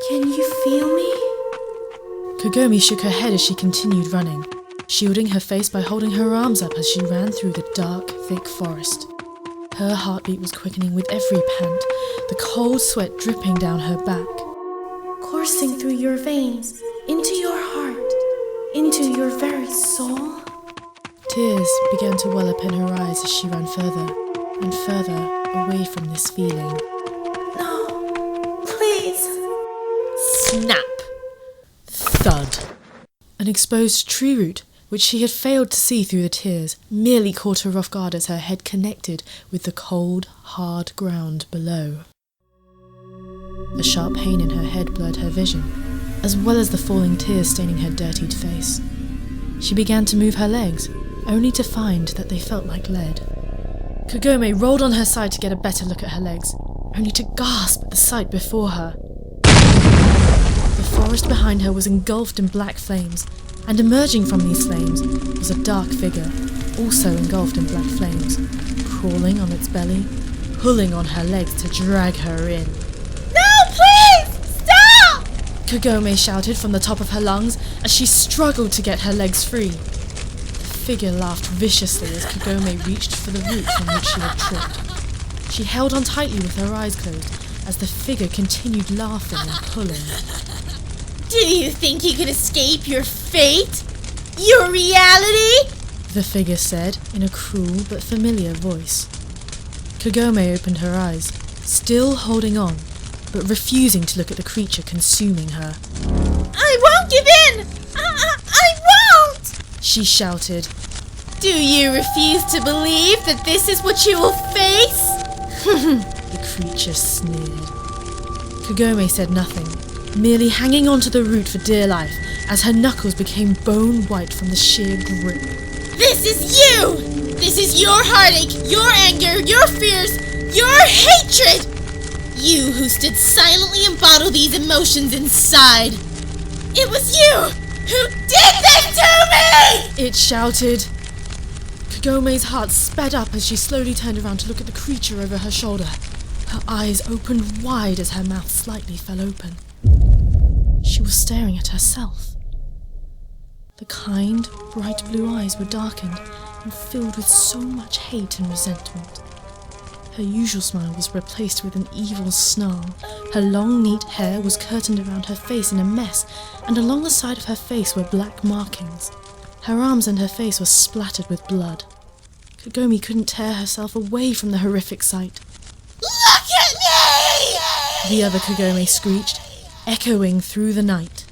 Can you feel me? Kagome shook her head as she continued running, shielding her face by holding her arms up as she ran through the dark, thick forest. Her heartbeat was quickening with every pant, the cold sweat dripping down her back. Coursing through your veins, into your heart, into your very soul. Tears began to well up in her eyes as she ran further and further away from this feeling. No, please. Snap! Thud! An exposed tree root, which she had failed to see through the tears, merely caught her off guard as her head connected with the cold, hard ground below. A sharp pain in her head blurred her vision, as well as the falling tears staining her dirtied face. She began to move her legs, only to find that they felt like lead. Kagome rolled on her side to get a better look at her legs, only to gasp at the sight before her. The forest behind her was engulfed in black flames, and emerging from these flames was a dark figure, also engulfed in black flames, crawling on its belly, pulling on her legs to drag her in. No, please! Stop! Kagome shouted from the top of her lungs as she struggled to get her legs free. The figure laughed viciously as Kagome reached for the root from which she had tripped. She held on tightly with her eyes closed as the figure continued laughing and pulling. Do you think you can escape your fate? Your reality? The figure said in a cruel but familiar voice. Kagome opened her eyes, still holding on, but refusing to look at the creature consuming her. I won't give in! I won't! She shouted. Do you refuse to believe that this is what you will face? The creature sneered. Kagome said nothing, merely hanging onto the root for dear life as her knuckles became bone white from the sheer grip. This is you! This is your heartache, your anger, your fears, your hatred! You who stood silently and bottled these emotions inside. It was you who did this to me! It shouted. Kagome's heart sped up as she slowly turned around to look at the creature over her shoulder. Her eyes opened wide as her mouth slightly fell open. She was staring at herself. The kind, bright blue eyes were darkened and filled with so much hate and resentment. Her usual smile was replaced with an evil snarl. Her long, neat hair was curtained around her face in a mess, and along the side of her face were black markings. Her arms and her face were splattered with blood. Kagome couldn't tear herself away from the horrific sight. Look at me! The other Kagome screeched, echoing through the night.